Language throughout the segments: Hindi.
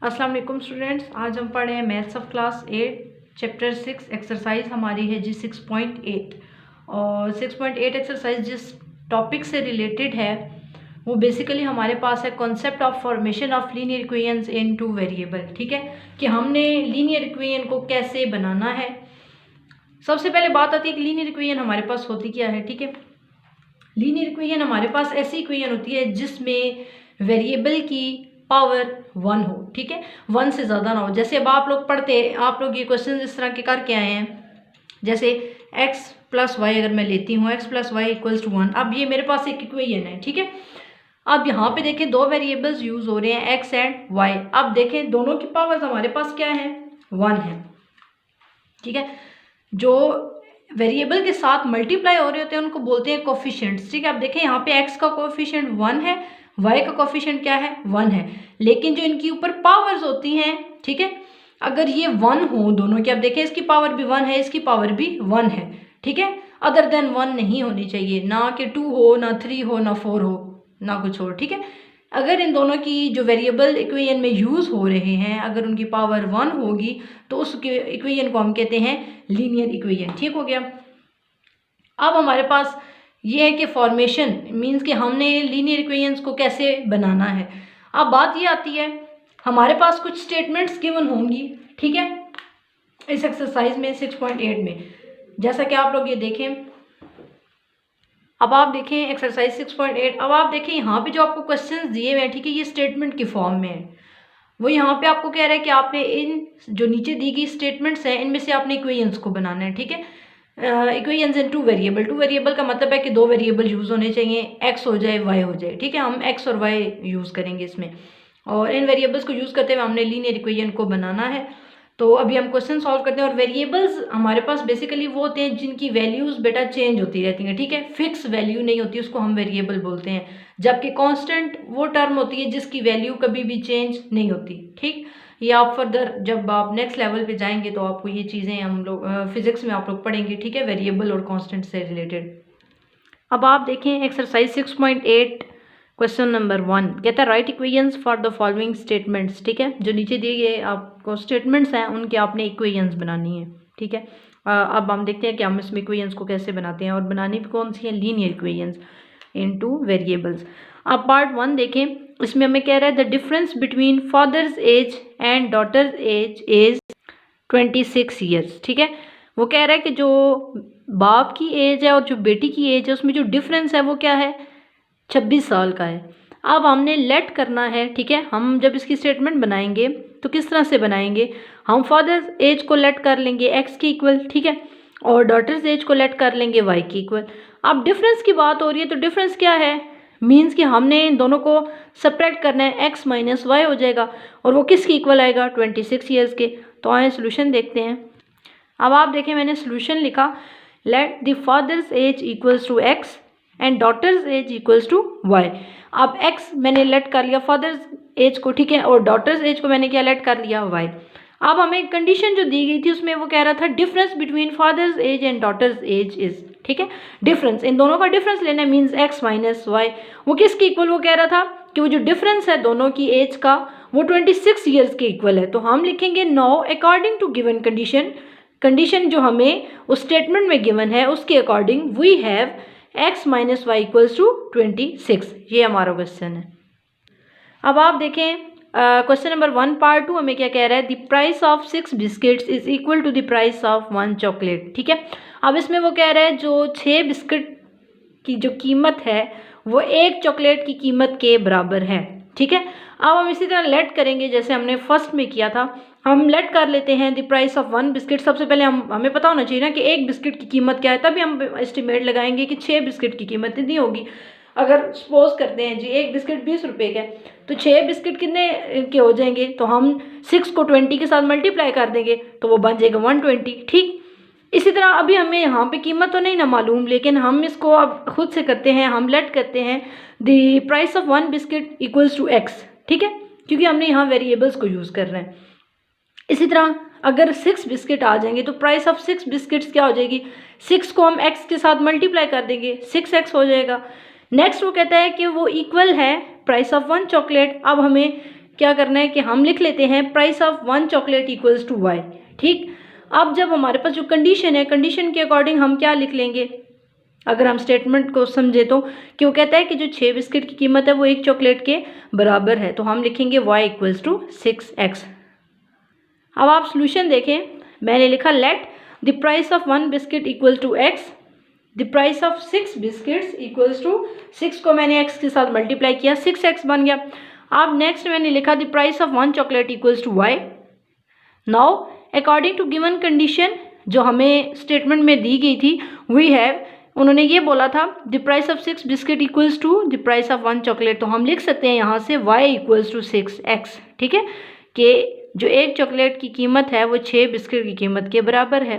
अस्सलाम वालेकुम स्टूडेंट्स, आज हम पढ़े हैं maths of class 8 chapter 6। Exercise हमारी है जी 6.8 और 6.8 एक्सरसाइज जिस टॉपिक से रिलेटेड है वो बेसिकली हमारे पास है concept of formation of linear equations in two variable. ठीक है कि हमने लीनियर इक्वेशन को कैसे बनाना है। सबसे पहले बात आती है कि लीनियर इक्वेशन हमारे पास होती क्या है। ठीक है, लीनियर इक्वेशन हमारे पास ऐसी इक्वेशन होती है जिसमें वेरिएबल की पावर 1 हो। ठीक है, 1 से ज़्यादा ना हो। जैसे अब आप लोग पढ़ते हैं, आप लोग ये क्वेश्चन इस तरह के करके आए हैं, जैसे x प्लस वाई अगर मैं लेती हूँ x plus Y equals to 1। अब ये मेरे पास एक इक्वेशन है। ठीक है, अब यहाँ पे देखें दो वेरिएबल्स यूज हो रहे हैं x एंड y। अब देखें दोनों की पावर्स हमारे पास क्या है, 1 है। ठीक है, जो वेरिएबल के साथ मल्टीप्लाई हो रहे होते हैं उनको बोलते हैं कोफिशिएंट्स। ठीक है, अब देखें यहाँ पे x का कोफिशिएंट 1 है, y का कोफिशिएंट क्या है, 1 है। लेकिन जो इनकी ऊपर पावर्स होती हैं, ठीक है, अगर ये 1 हो दोनों की, अब देखें इसकी पावर भी 1 है, इसकी पावर भी 1 है। ठीक है, अदर देन 1 नहीं होनी चाहिए, ना कि 2 हो, ना 3 हो, ना 4 हो, ना कुछ और। ठीक है, अगर इन दोनों की जो वेरिएबल इक्वेशन में यूज़ हो रहे हैं अगर उनकी पावर 1 होगी तो उस इक्वेशन को हम कहते हैं लीनियर इक्वेशन। ठीक हो गया। अब हमारे पास ये है कि फॉर्मेशन मींस कि हमने लीनियर इक्वेशंस को कैसे बनाना है। अब बात ये आती है, हमारे पास कुछ स्टेटमेंट्स गिवन होंगी। ठीक है, इस एक्सरसाइज में 6.8 में, जैसा कि आप लोग ये देखें। अब आप देखें एक्सरसाइज 6.8। अब आप देखें यहाँ पे जो आपको क्वेश्चंस दिए हुए हैं, ठीक है, ये स्टेटमेंट की फॉर्म में है। वो यहाँ पे आपको कह रहा है कि आपने इन जो नीचे दी गई स्टेटमेंट्स हैं इनमें से आपने इक्वेशंस को बनाना है। ठीक है, इक्वेशंस इन टू वेरिएबल का मतलब है कि दो वेरिएबल यूज़ होने चाहिए, एक्स हो जाए वाई हो जाए। ठीक है, हम एक्स और वाई यूज़ करेंगे इसमें, और इन वेरिएबल्स को यूज़ करते हुए हमने लीनियर इक्वेशन को बनाना है। तो अभी हम क्वेश्चन सॉल्व करते हैं। और वेरिएबल्स हमारे पास बेसिकली वो होते हैं जिनकी वैल्यूज़ बेटा चेंज होती रहती हैं। ठीक है, फिक्स वैल्यू नहीं होती, उसको हम वेरिएबल बोलते हैं। जबकि कांस्टेंट वो टर्म होती है जिसकी वैल्यू कभी भी चेंज नहीं होती। ठीक, ये आप फर्दर जब आप नेक्स्ट लेवल पे जाएंगे तो आपको ये चीज़ें हम लोग फिजिक्स में आप लोग पढ़ेंगे। ठीक है, वेरिएबल और कांस्टेंट से रिलेटेड। अब आप देखें एक्सरसाइज 6.8 क्वेश्चन नंबर 1 कहता है right equations for the following statements. ठीक है, जो नीचे दिए गए आपको स्टेटमेंट्स हैं उनके आपने इक्वेशंस बनानी है। ठीक है, अब हम देखते हैं कि हम इसमें इक्वेशंस को कैसे बनाते हैं, और बनानी भी कौन सी है, लीनियर इक्वेशंस इनटू वेरिएबल्स। अब पार्ट 1 देखें, इसमें हमें कह रहा है the difference between father's age and daughter's as is 26 years. ठीक है, वो कह रहा है कि जो बाप की एज है और जो बेटी की एज है उसमें जो डिफरेंस है वो क्या है, 26 साल का है। अब हमने लेट करना है। ठीक है, हम जब इसकी स्टेटमेंट बनाएंगे तो किस तरह से बनाएंगे, हम फादर्स एज को लेट कर लेंगे एक्स के इक्वल। ठीक है, और डॉटर्स एज को लेट कर लेंगे वाई के इक्वल। अब डिफरेंस की बात हो रही है तो डिफरेंस क्या है, मीन्स कि हमने इन दोनों को सब्ट्रैक्ट करना है, एक्स माइनस वाई हो जाएगा, और वो किसके इक्वल आएगा, 26 ईयर्स के। तो आए सोल्यूशन देखते हैं। अब आप देखें मैंने सोल्यूशन लिखा, let the father's age equals to X and daughter's age equals to Y. अब एक्स मैंने लेट कर लिया फादर्स एज को, ठीक है, और डॉटर्स एज को मैंने क्या लेट कर लिया, वाई। अब हमें कंडीशन जो दी गई थी उसमें वो कह रहा था difference between father's age and daughter's as is. ठीक है, डिफरेंस, इन दोनों का डिफरेंस लेना है, मीन्स एक्स माइनस वाई। वो किसके इक्वल, वो कह रहा था कि वो जो डिफरेंस है दोनों की एज का वो 26 ईयर्स के इक्वल है। तो हम लिखेंगे now according to given condition, condition जो हमें उस स्टेटमेंट में गिवन है उसके according we have x minus Y equals to 26। ये हमारा क्वेश्चन है। अब आप देखें क्वेश्चन नंबर 1 पार्ट 2 हमें क्या कह रहा है, the price of 6 biscuits is equal to the price of 1 chocolate. ठीक है, अब इसमें वो कह रहा है जो 6 बिस्किट की जो कीमत है वो 1 चॉकलेट की कीमत के बराबर है। ठीक है, अब हम इसी तरह लेट करेंगे जैसे हमने फर्स्ट में किया था। हम लेट कर लेते हैं द प्राइस ऑफ 1 बिस्किट। सबसे पहले हमें पता होना चाहिए ना कि 1 बिस्किट की कीमत क्या है, तभी हम एस्टिमेट लगाएंगे कि 6 बिस्किट की कीमत इतनी होगी। अगर सपोज करते हैं जी 1 बिस्किट 20 रुपये का है तो 6 बिस्किट कितने के हो जाएंगे, तो हम 6 को 20 के साथ मल्टीप्लाई कर देंगे तो वो बन जाएगा 120। ठीक, इसी तरह अभी हमें यहाँ पे कीमत तो नहीं ना मालूम, लेकिन हम इसको अब खुद से करते हैं, हम लेट करते हैं the price of 1 biscuit equals to X. ठीक है, क्योंकि हमने यहाँ वेरिएबल्स को यूज़ कर रहे हैं। इसी तरह अगर 6 बिस्किट आ जाएंगे तो प्राइस ऑफ 6 बिस्किट्स क्या हो जाएगी, 6 को हम x के साथ मल्टीप्लाई कर देंगे, 6x हो जाएगा। नेक्स्ट वो कहता है कि वो इक्वल है प्राइस ऑफ 1 चॉकलेट। अब हमें क्या करना है कि हम लिख लेते हैं price of 1 chocolate equals to Y. ठीक, अब जब हमारे पास जो कंडीशन है, कंडीशन के अकॉर्डिंग हम क्या लिख लेंगे, अगर हम स्टेटमेंट को समझे तो, कि वो कहता है कि जो 6 बिस्किट की कीमत है वो 1 चॉकलेट के बराबर है, तो हम लिखेंगे y इक्वल्स टू 6x। अब आप सोल्यूशन देखें, मैंने लिखा let the price of 1 biscuit equal to x, the price of 6 biscuits equals to 6 को मैंने x के साथ मल्टीप्लाई किया, 6x बन गया। अब नेक्स्ट मैंने लिखा the price of 1 chocolate equals to y। Now according to given condition जो हमें स्टेटमेंट में दी गई थी, वी हैव, उन्होंने ये बोला था the price of 6 biscuit equals to the price of 1 chocolate, तो हम लिख सकते हैं यहाँ से y इक्वल्स टू 6x। ठीक है, कि जो 1 चॉकलेट की कीमत है वो 6 बिस्किट की कीमत के बराबर है।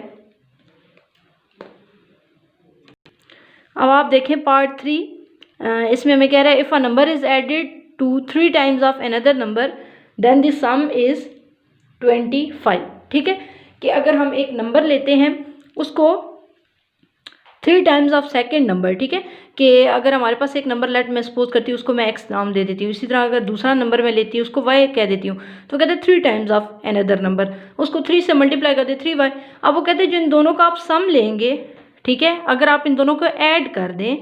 अब आप देखें पार्ट 3, इसमें हमें कह रहा है if a number is added to 3 times of another number then the sum is 25। ठीक है, कि अगर हम एक नंबर लेते हैं उसको 3 टाइम्स ऑफ सेकेंड नंबर, ठीक है, कि अगर हमारे पास एक नंबर लेट मैं सपोज करती हूँ उसको मैं x नाम दे देती हूँ, इसी तरह अगर दूसरा नंबर मैं लेती हूँ उसको y कह देती हूँ, तो कहते हैं 3 टाइम्स ऑफ अनदर नंबर, उसको 3 से मल्टीप्लाई करते 3y। अब वो कहते हैं जो इन दोनों का आप सम लेंगे, ठीक है, अगर आप इन दोनों को ऐड कर दें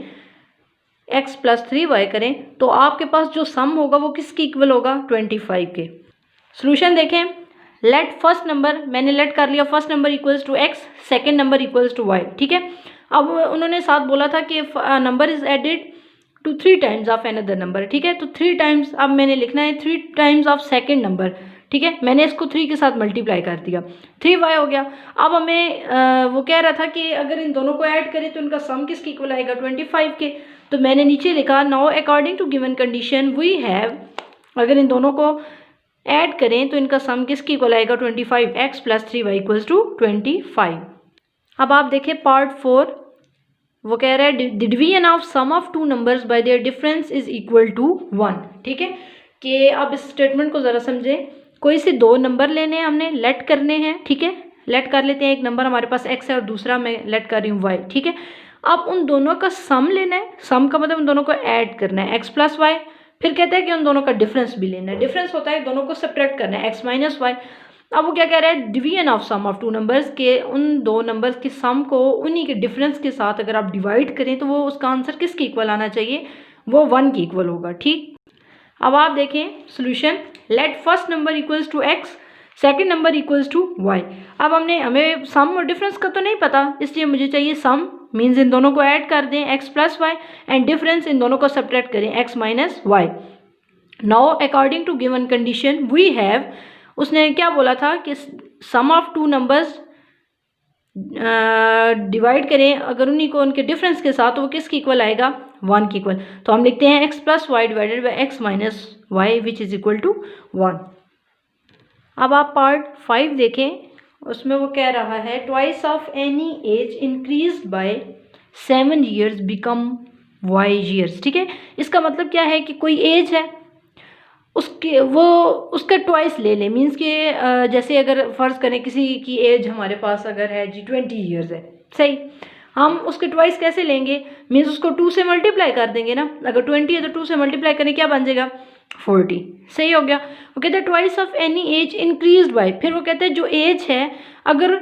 x प्लस 3y करें तो आपके पास जो सम होगा वो किसकी इक्वल होगा, 25 के। सोल्यूशन देखें, लेट फर्स्ट नंबर, मैंने लेट कर लिया first number equals to x, second number equals to y। ठीक है, अब उन्होंने साथ बोला था कि number is added to 3 times of another number. ठीक है, तो 3 टाइम्स, अब मैंने लिखना है 3 टाइम्स ऑफ सेकेंड नंबर। ठीक है, मैंने इसको 3 के साथ मल्टीप्लाई कर दिया, 3y हो गया। अब हमें वो कह रहा था कि अगर इन दोनों को ऐड करें तो इनका सम किसकी इक्वल आएगा, 25 के। तो मैंने नीचे लिखा now according to given condition we have, अगर इन दोनों को ऐड करें तो इनका सम किसकी इक्वल आएगा, 25x plus 3y equals to 25। अब आप देखें पार्ट 4, वो कह रहा है division of sum of 2 numbers by their difference is equal to 1। ठीक है, कि अब इस स्टेटमेंट को ज़रा समझें, कोई से 2 नंबर लेने हैं, हमने लेट करने हैं। ठीक है, लेट कर लेते हैं, एक नंबर हमारे पास x है और दूसरा मैं लेट कर रही हूँ y। ठीक है, अब उन दोनों का सम लेना है, सम का मतलब उन दोनों को ऐड करना है x प्लस वाई, फिर कहते हैं कि उन दोनों का डिफरेंस भी लेना है, डिफरेंस होता है दोनों को सब्ट्रैक्ट करना है x माइनस वाई। अब वो क्या कह रहा है, division of sum of 2 numbers, के उन 2 नंबर्स के सम को उन्हीं के डिफरेंस के साथ अगर आप डिवाइड करें तो वो उसका आंसर किसके इक्वल आना चाहिए, वो 1 की इक्वल होगा। ठीक, अब आप देखें solution, let first number equals to x, second number equals to y। अब हमें सम और डिफरेंस का तो नहीं पता, इसलिए मुझे चाहिए सम, मीन्स इन दोनों को ऐड कर दें x plus Y, and difference इन दोनों को सब्ट्रैक्ट करें x minus Y. Now according to given condition we have, उसने क्या बोला था कि सम ऑफ 2 नंबर्स डिवाइड करें अगर उन्हीं को उनके डिफरेंस के साथ, तो वो किसकी इक्वल आएगा, 1 की इक्वल। तो हम लिखते हैं x plus Y divided by x minus Y which is equal to 1। अब आप पार्ट 5 देखें, उसमें वो कह रहा है twice of Annie age increase by 7 years become y years। ठीक है, इसका मतलब क्या है कि कोई एज है उसके, वो उसका ट्वाइस ले लें, मीन्स कि जैसे अगर फ़र्ज़ करें किसी की एज हमारे पास अगर है जी 20 years है, सही, हम उसके ट्वाइस कैसे लेंगे, मीन्स उसको 2 से मल्टीप्लाई कर देंगे ना, अगर 20 है तो 2 से मल्टीप्लाई करें क्या बन जाएगा, 40। सही हो गया। वो कहते हैं twice of Annie age increase bye, फिर वो कहते हैं जो एज है अगर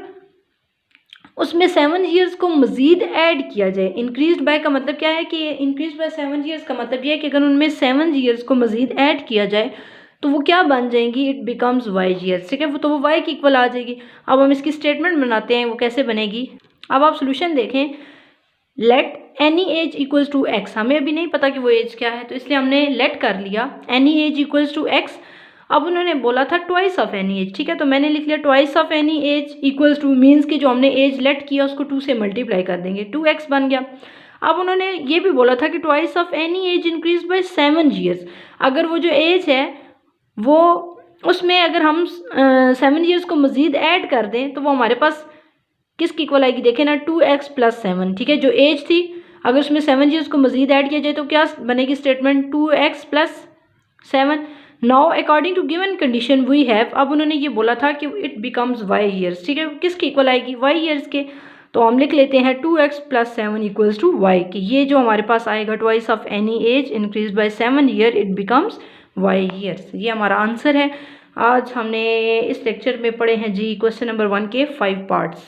उसमें 7 years को मज़ीद ऐड किया जाए, इंक्रीज बाय का मतलब क्या है कि इंक्रीज बाय 7 years का मतलब ये है कि अगर उनमें 7 years को मज़ीद ऐड किया जाए तो वो क्या बन जाएंगी, इट बिकम्स y years। ठीक है, वो तो वो y की इक्वल आ जाएगी। अब हम इसकी स्टेटमेंट बनाते हैं, वो कैसे बनेगी। अब आप सोल्यूशन देखें, let Annie age equals to x, हमें अभी नहीं पता कि वो एज क्या है तो इसलिए हमने लेट कर लिया Annie age equals to x। अब उन्होंने बोला था ट्वाइस ऑफ एनी एज, ठीक है, तो मैंने लिख लिया twice of Annie age equals to, means कि जो हमने एज लेट किया उसको 2 से मल्टीप्लाई कर देंगे, 2x बन गया। अब उन्होंने ये भी बोला था कि twice of Annie age increase by 7 years, अगर वो जो एज है वो उसमें अगर हम 7 years को मज़ीद ऐड कर दें तो वो हमारे पास किसकी इक्वल आएगी, देखें ना, 2x प्लस 7। ठीक है, जो एज थी अगर उसमें 7 years को मज़ीद ऐड किया जाए तो क्या बनेगी statement, 2x plus 7। Now according to given condition we have, अब उन्होंने ये बोला था कि इट बिकम्स y years। ठीक है, किसकी इक्वल आएगी, y years के, तो हम लिख लेते हैं 2x plus 7 equals to y, कि ये जो हमारे पास आएगा twice of Annie age increase by 7 year it becomes Y years. ये हमारा आंसर है। आज हमने इस लेक्चर में पढ़े हैं जी क्वेश्चन नंबर 1 के 5 पार्ट्स।